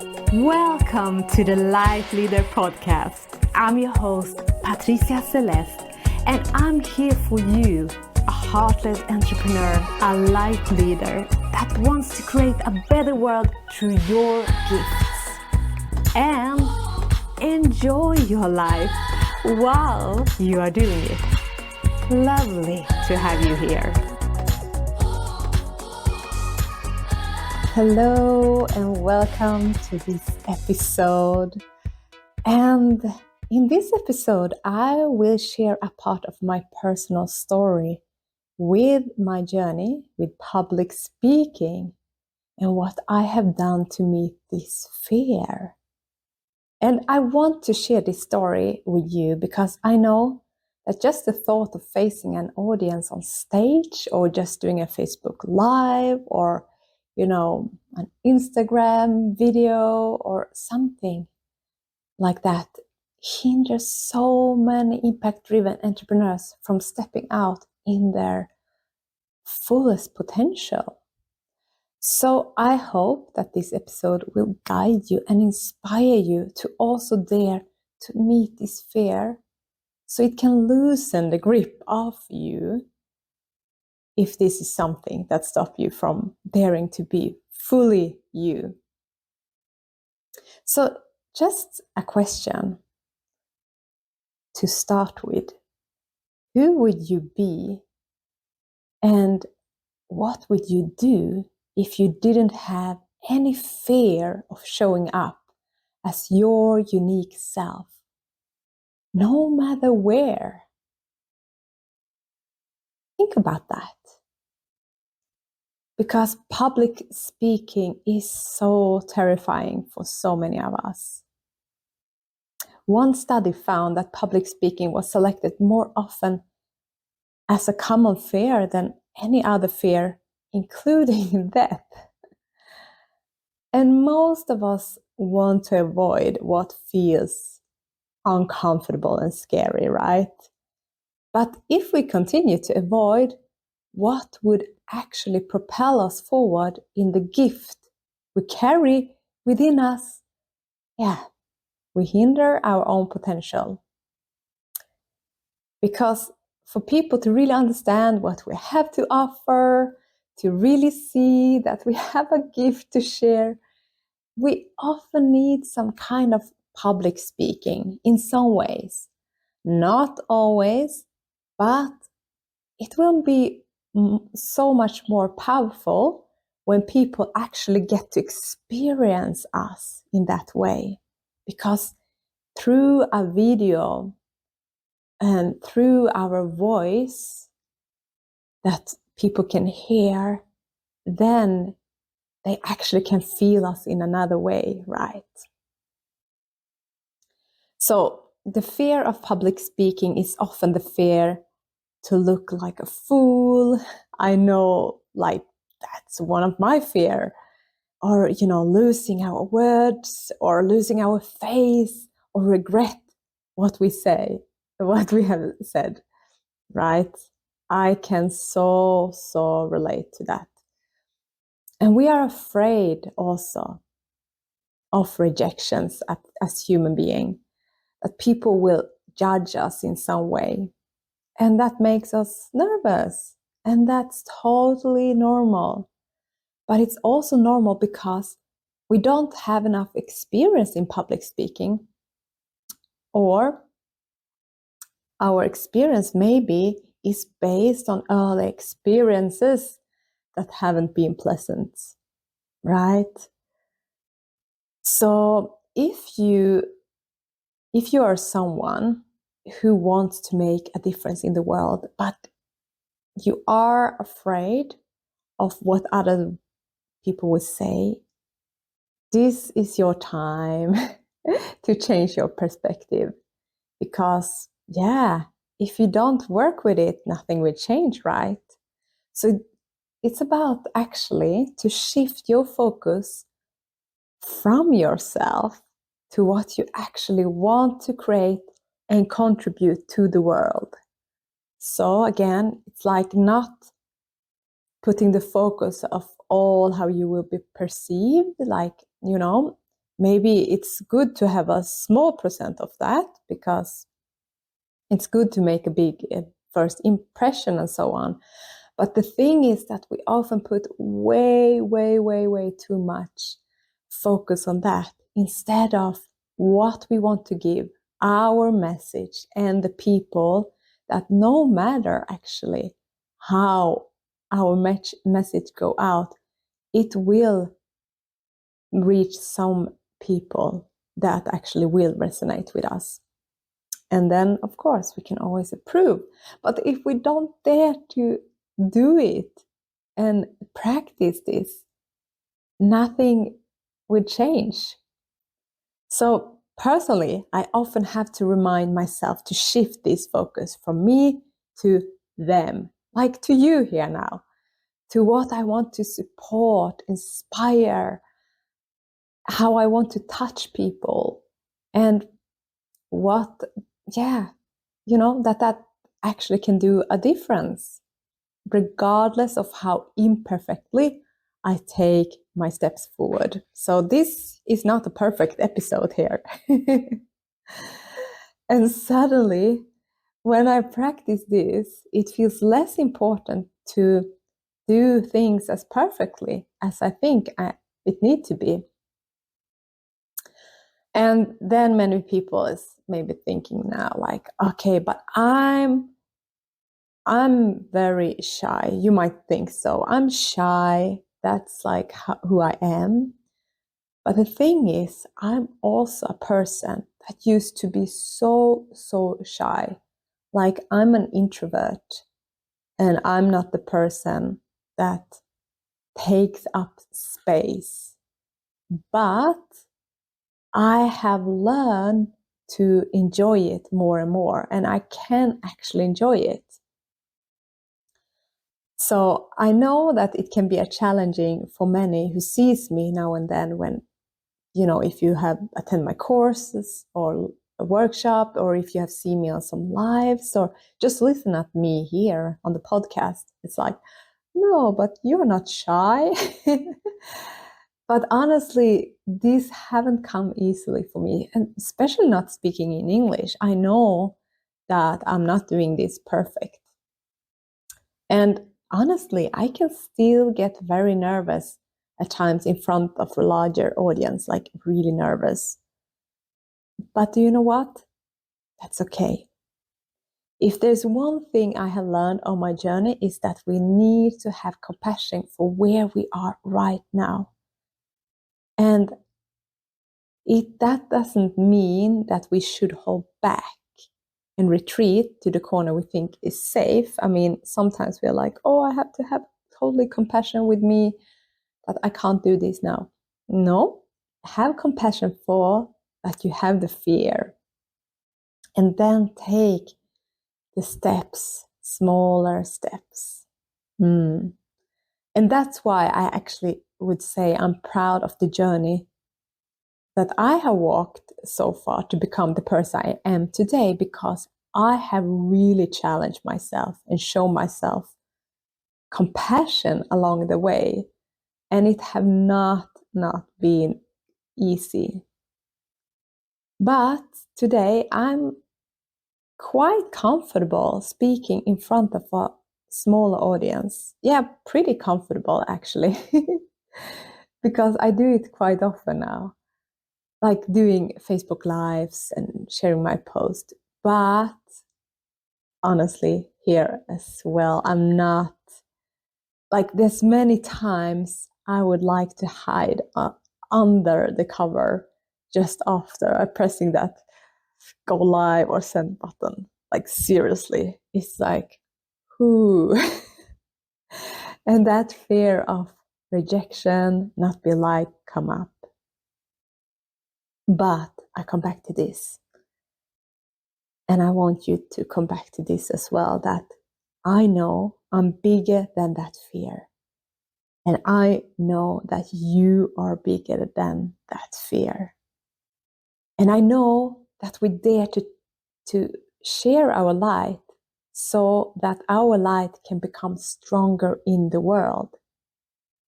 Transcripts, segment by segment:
Welcome to the Lightleader podcast. I'm your host, Patricia Celest, and I'm here for you, a heartless entrepreneur, a light leader that wants to create a better world through your gifts and enjoy your life while you are doing it. Lovely to have you here. Hello and welcome to this episode. And in this episode, I will share a part of my personal story with my journey with public speaking and what I have done to meet this fear. And I want to share this story with you because I know that just the thought of facing an audience on stage or just doing a Facebook Live or an Instagram video or something like that hinders so many impact-driven entrepreneurs from stepping out in their fullest potential. So I hope that this episode will guide you and inspire you to also dare to meet this fear so it can loosen the grip of you if this is something that stops you from daring to be fully you. So just a question to start with. Who would you be and what would you do if you didn't have any fear of showing up as your unique self, no matter where? Think about that. Because public speaking is so terrifying for so many of us. One study found that public speaking was selected more often as a common fear than any other fear, including death. And most of us want to avoid what feels uncomfortable and scary, right? But if we continue to avoid what would actually propel us forward in the gift we carry within us, we hinder our own potential. Because for people to really understand what we have to offer, to really see that we have a gift to share, we often need some kind of public speaking in some ways. Not always, but it will be so much more powerful when people actually get to experience us in that way. Because through a video and through our voice that people can hear, then they actually can feel us in another way, right? So the fear of public speaking is often the fear to look like a fool. I know, that's one of my fear. Or, losing our words or losing our face or regret what we say, what we have said, right? I can so relate to that. And we are afraid also of rejections as human beings, that people will judge us in some way. And that makes us nervous. And that's totally normal. But it's also normal because we don't have enough experience in public speaking, or our experience maybe is based on early experiences that haven't been pleasant, right? So if you are someone who wants to make a difference in the world, but you are afraid of what other people will say, this is your time to change your perspective. Because, if you don't work with it, nothing will change, right? So it's about actually to shift your focus from yourself to what you actually want to create and contribute to the world. So again, it's like not putting the focus of all how you will be perceived, maybe it's good to have a small percent of that, because it's good to make a big first impression and so on. But the thing is that we often put way too much focus on that, instead of what we want to give, our message, and the people that no matter actually how our message go out, it will reach some people that actually will resonate with us. And then, of course, we can always improve. But if we don't dare to do it and practice this, nothing will change. So personally, I often have to remind myself to shift this focus from me to them, like to you here now, to what I want to support, inspire, how I want to touch people, and what, that actually can do a difference, regardless of how imperfectly I take my steps forward. So this is not a perfect episode here. And suddenly, when I practice this, it feels less important to do things as perfectly as I think it needs to be. And then many people is maybe thinking now, like, okay, but I'm very shy. You might think so. I'm shy. That's like who I am. But the thing is, I'm also a person that used to be so shy. Like, I'm an introvert, and I'm not the person that takes up space. But I have learned to enjoy it more and more, and I can actually enjoy it. So I know that it can be a challenging for many who sees me now and then when, if you have attend my courses or a workshop, or if you have seen me on some lives, or just listen at me here on the podcast. It's like, no, but you're not shy. But honestly, these haven't come easily for me, and especially not speaking in English. I know that I'm not doing this perfect. And honestly, I can still get very nervous at times in front of a larger audience, like really nervous. But do you know what? That's okay. If there's one thing I have learned on my journey, is that we need to have compassion for where we are right now. And that doesn't mean that we should hold back and retreat to the corner we think is safe. I mean, sometimes we're like, oh, I have to have totally compassion with me, that I can't do this now. No, have compassion for that you have the fear. And then take the steps, smaller steps. And that's why I actually would say I'm proud of the journey that I have walked so far to become the person I am today, because I have really challenged myself and shown myself compassion along the way. And it have not been easy. But today I'm quite comfortable speaking in front of a smaller audience. Yeah, pretty comfortable actually. Because I do it quite often now, like doing Facebook Lives and sharing my post. But honestly, here as well, I'm not, like, there's many times I would like to hide under the cover just after pressing that go live or send button. Like, seriously, it's like, whoo. And that fear of rejection, not be liked, come up. But I come back to this. And I want you to come back to this as well, that I know I'm bigger than that fear. And I know that you are bigger than that fear. And I know that we dare to share our light, so that our light can become stronger in the world.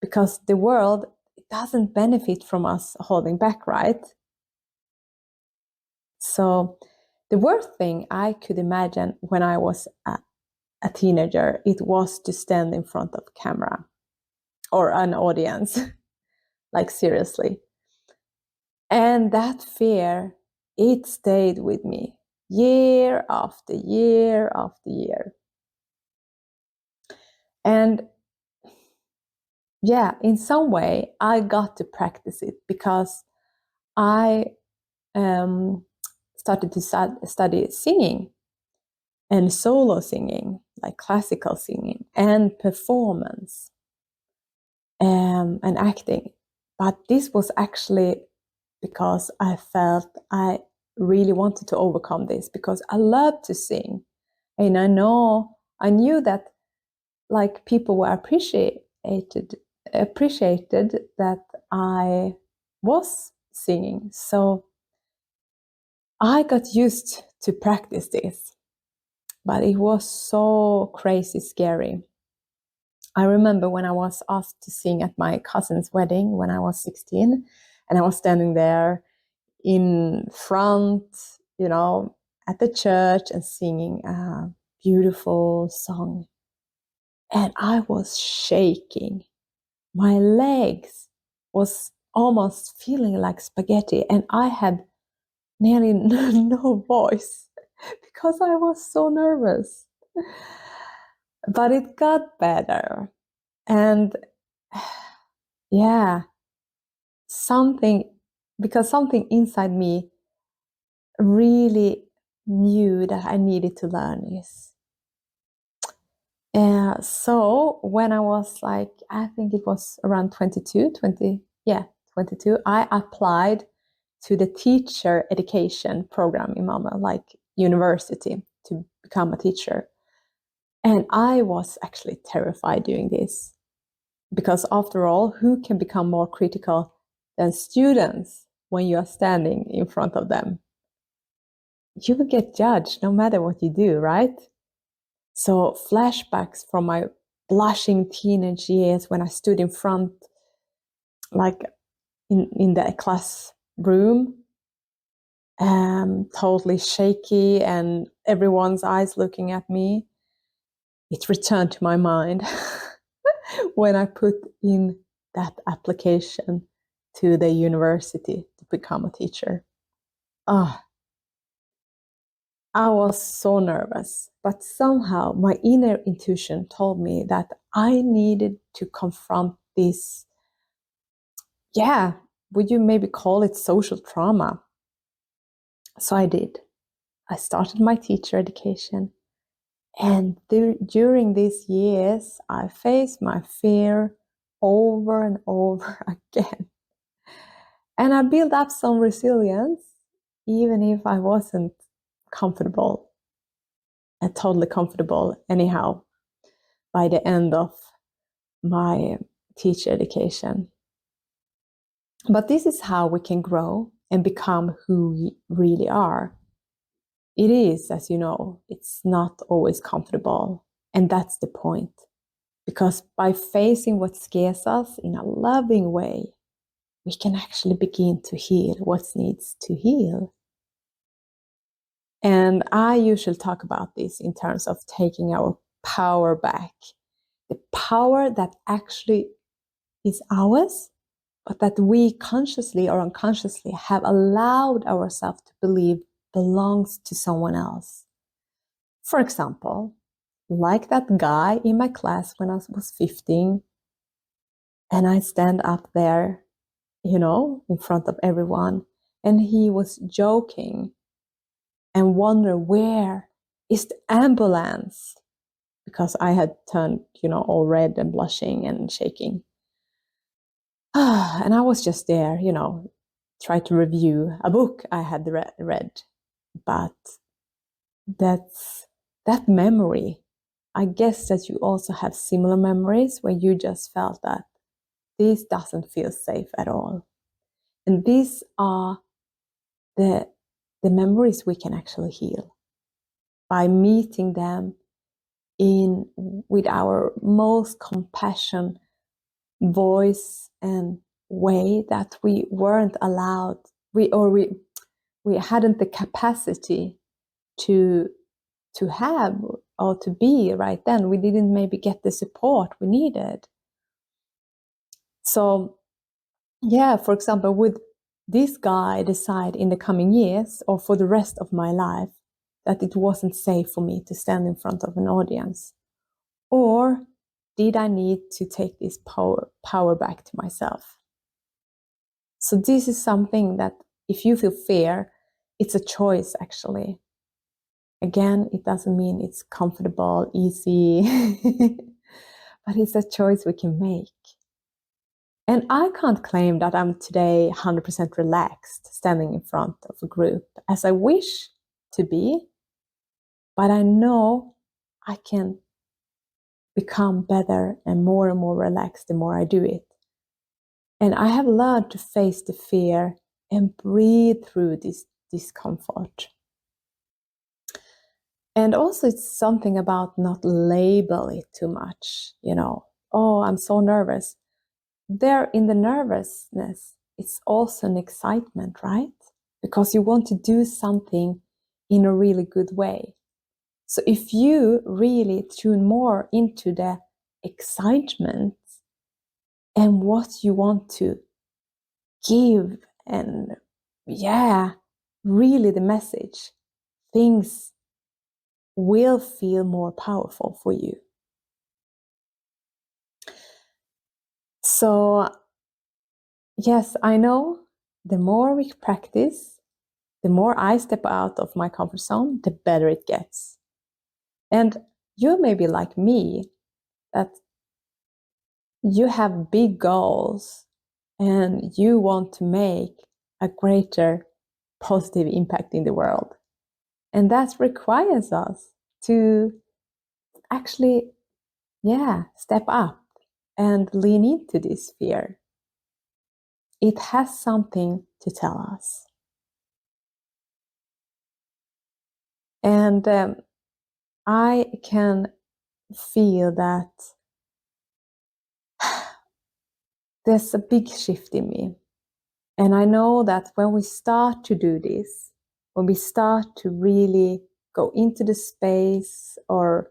Because the world doesn't benefit from us holding back, right? So the worst thing I could imagine when I was a teenager, it was to stand in front of camera or an audience, like seriously. And that fear, it stayed with me year after year after year. And yeah, in some way, I got to practice it because I started to study singing and solo singing, like classical singing and performance and acting. But this was actually because I felt I really wanted to overcome this because I love to sing. And I knew that like people were appreciated that I was singing. So I got used to practice this, but it was so crazy scary. I remember when I was asked to sing at my cousin's wedding when I was 16, and I was standing there in front, at the church and singing a beautiful song. And I was shaking. My legs was almost feeling like spaghetti, and I had nearly no voice because I was so nervous. But it got better. And yeah, because something inside me really knew that I needed to learn this. So when I was like, I think it was around 22, I applied to the teacher education program in Malmö, like university, to become a teacher. And I was actually terrified doing this because after all, who can become more critical than students when you are standing in front of them? You will get judged no matter what you do, right? So flashbacks from my blushing teenage years when I stood in front, like in the classroom, totally shaky and everyone's eyes looking at me. It returned to my mind when I put in that application to the university to become a teacher. Ah, I was so nervous, but somehow my inner intuition told me that I needed to confront this. Yeah, would you maybe call it social trauma? So I did. I started my teacher education. And during these years, I faced my fear over and over again. And I built up some resilience, even if I wasn't comfortable, totally comfortable anyhow, by the end of my teacher education. But this is how we can grow and become who we really are. It is, as you know, it's not always comfortable. And that's the point. Because by facing what scares us in a loving way, we can actually begin to heal what needs to heal. And I usually talk about this in terms of taking our power back. The power that actually is ours, but that we consciously or unconsciously have allowed ourselves to believe belongs to someone else. For example, like that guy in my class when I was 15, and I stand up there, in front of everyone, and he was joking and wonder where is the ambulance, because I had turned, all red and blushing and shaking. And I was just there, try to review a book I had read. But that memory, I guess that you also have similar memories where you just felt that this doesn't feel safe at all. And these are the memories we can actually heal by meeting them with our most compassion voice and way that we weren't allowed, we hadn't the capacity to have or to be right then. We didn't maybe get the support we needed. So yeah, for example, would this guy decide in the coming years or for the rest of my life that it wasn't safe for me to stand in front of an audience? Or did I need to take this power back to myself? So this is something that if you feel fear, it's a choice actually. Again, it doesn't mean it's comfortable, easy, but it's a choice we can make. And I can't claim that I'm today 100% relaxed standing in front of a group as I wish to be, but I know I can become better and more relaxed the more I do it. And I have learned to face the fear and breathe through this discomfort. And also it's something about not label it too much, oh, I'm so nervous. There in the nervousness, it's also an excitement, right? Because you want to do something in a really good way. So if you really tune more into the excitement and what you want to give and really the message, things will feel more powerful for you. So yes, I know the more we practice, the more I step out of my comfort zone, the better it gets. And you may be like me, that you have big goals and you want to make a greater positive impact in the world. And that requires us to actually, step up and lean into this fear. It has something to tell us. And I can feel that there's a big shift in me. And I know that when we start to do this, when we start to really go into the space or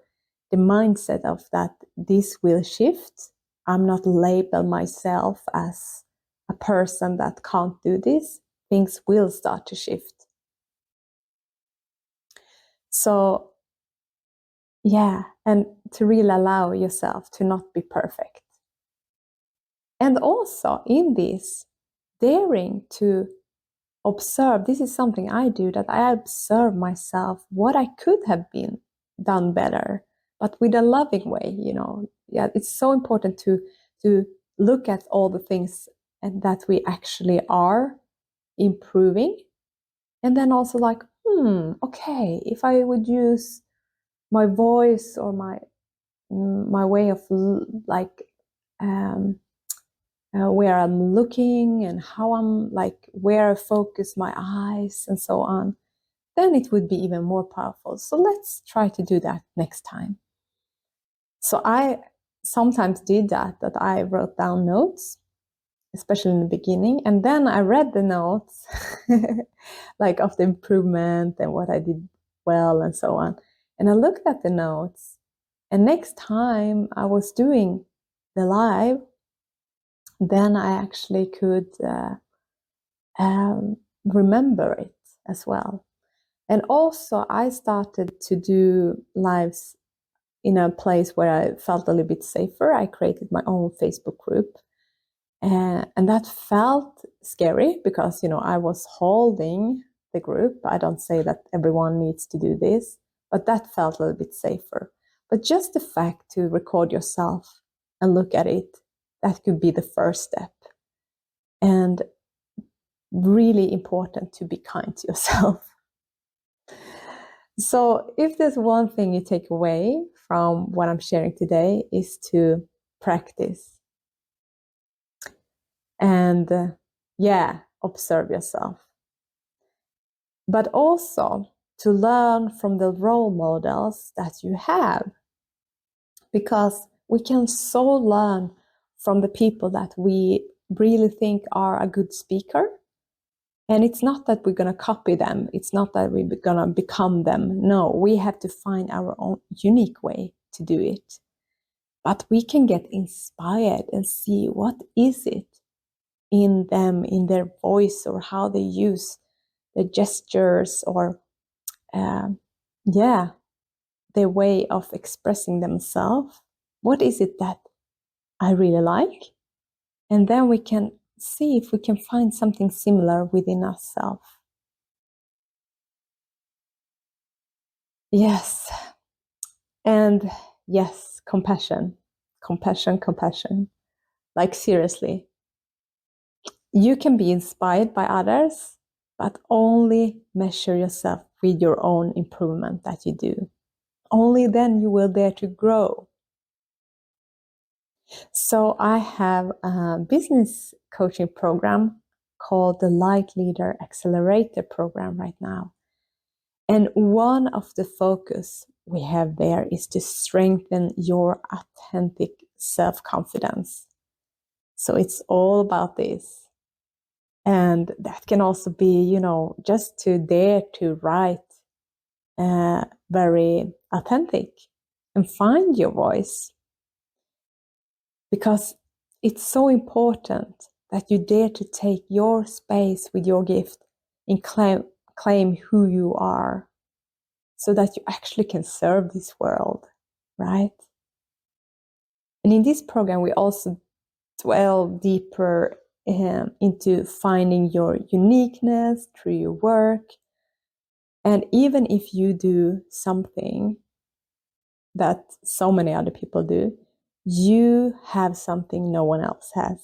the mindset of that this will shift, I'm not label myself as a person that can't do this, things will start to shift. So, and to really allow yourself to not be perfect. And also in this, daring to observe, this is something I do, that I observe myself, what I could have been done better, but with a loving way, it's so important to look at all the things and that we actually are improving. And then also like, okay, if I would use my voice or my way of where I'm looking and how I'm where I focus my eyes and so on, then it would be even more powerful. So let's try to do that next time. So I sometimes did that I wrote down notes, especially in the beginning, and then I read the notes of the improvement and what I did well and so on. And I looked at the notes, and next time I was doing the live, then I actually could remember it as well. And also I started to do lives in a place where I felt a little bit safer. I created my own Facebook group. And that felt scary because, I was holding the group. I don't say that everyone needs to do this, but that felt a little bit safer. But just the fact to record yourself and look at it, that could be the first step. And really important to be kind to yourself. So if there's one thing you take away from what I'm sharing today, is to practice. And observe yourself. But also to learn from the role models that you have. Because we can so learn from the people that we really think are a good speaker. And it's not that we're going to copy them. It's not that we're going to become them. No, we have to find our own unique way to do it. But we can get inspired and see what is it in them, in their voice, or how they use the gestures, or their way of expressing themselves. What is it that I really like? And then we can see if we can find something similar within ourselves. Yes. And yes, compassion. Like, seriously, you can be inspired by others, but only measure yourself with your own improvement that you do. Only then you will dare to grow. So I have a business coaching program called the Lightleader Accelerator program right now. And one of the focus we have there is to strengthen your authentic self-confidence. So it's all about this. And that can also be, just to dare to write very authentic and find your voice. Because it's so important that you dare to take your space with your gift and claim who you are, so that you actually can serve this world, right? And in this program, we also dwell deeper into finding your uniqueness through your work. And even if you do something that so many other people do, you have something no one else has.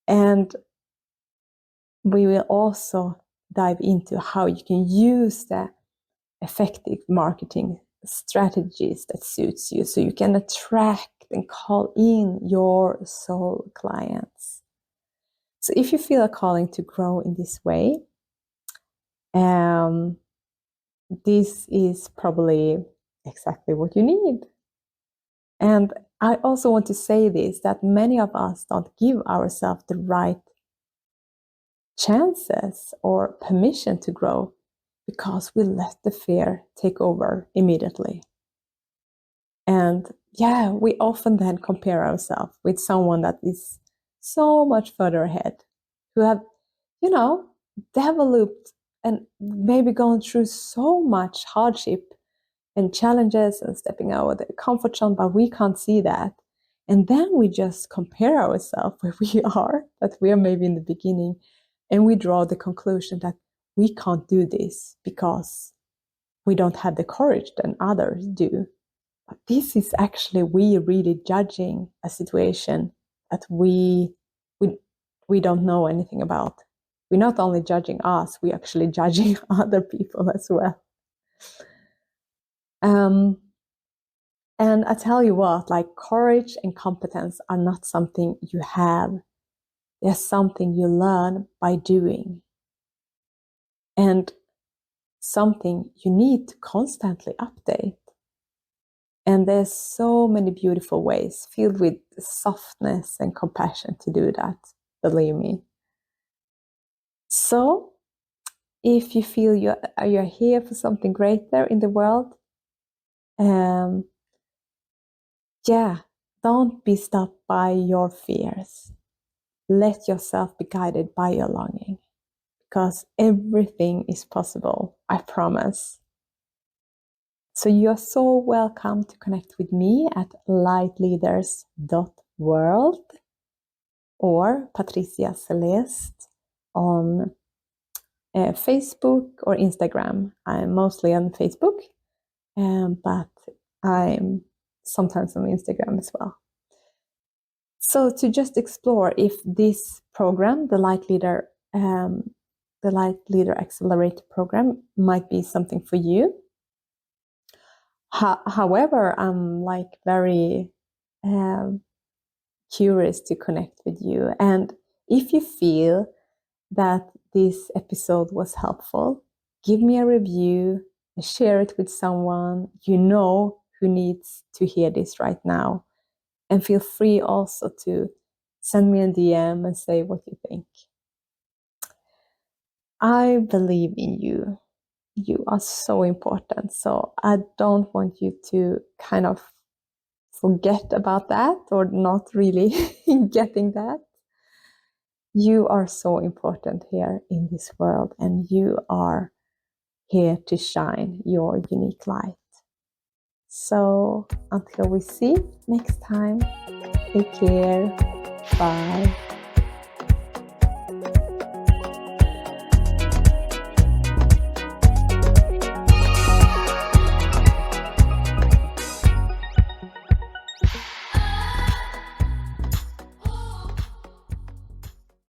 And we will also dive into how you can use the effective marketing strategies that suits you, so you can attract and call in your soul clients. So if you feel a calling to grow in this way, this is probably exactly what you need. And I also want to say this, that many of us don't give ourselves the right chances or permission to grow, because we let the fear take over immediately. And we often then compare ourselves with someone that is so much further ahead, who have, developed and maybe gone through so much hardship and challenges and stepping out of the comfort zone, but we can't see that. And then we just compare ourselves where we are, that we are maybe in the beginning, and we draw the conclusion that we can't do this because we don't have the courage that others do. But this is actually we really judging a situation that we don't know anything about. We're not only judging us, we're actually judging other people as well. And I tell you what, like, courage and competence are not something you have. They're something you learn by doing. And something you need to constantly update. And there's so many beautiful ways filled with softness and compassion to do that, believe me. So if you feel you're here for something greater in the world, don't be stopped by your fears. Let yourself be guided by your longing, because everything is possible, I promise. So you're so welcome to connect with me at Lightleader.world or Patricia Celest on Facebook or Instagram. I'm mostly on Facebook, but I'm sometimes on Instagram as well. So to just explore if this program, the Lightleader Accelerator program, might be something for you. However, I'm very curious to connect with you. And if you feel that this episode was helpful, give me a review and share it with someone you know who needs to hear this right now. And feel free also to Send me a DM and say what you think. I believe in you. You are so important. So I don't want you to kind of forget about that or not really getting that. You are so important here in this world, and you are here to shine your unique light. So until we see next time, take care. Bye.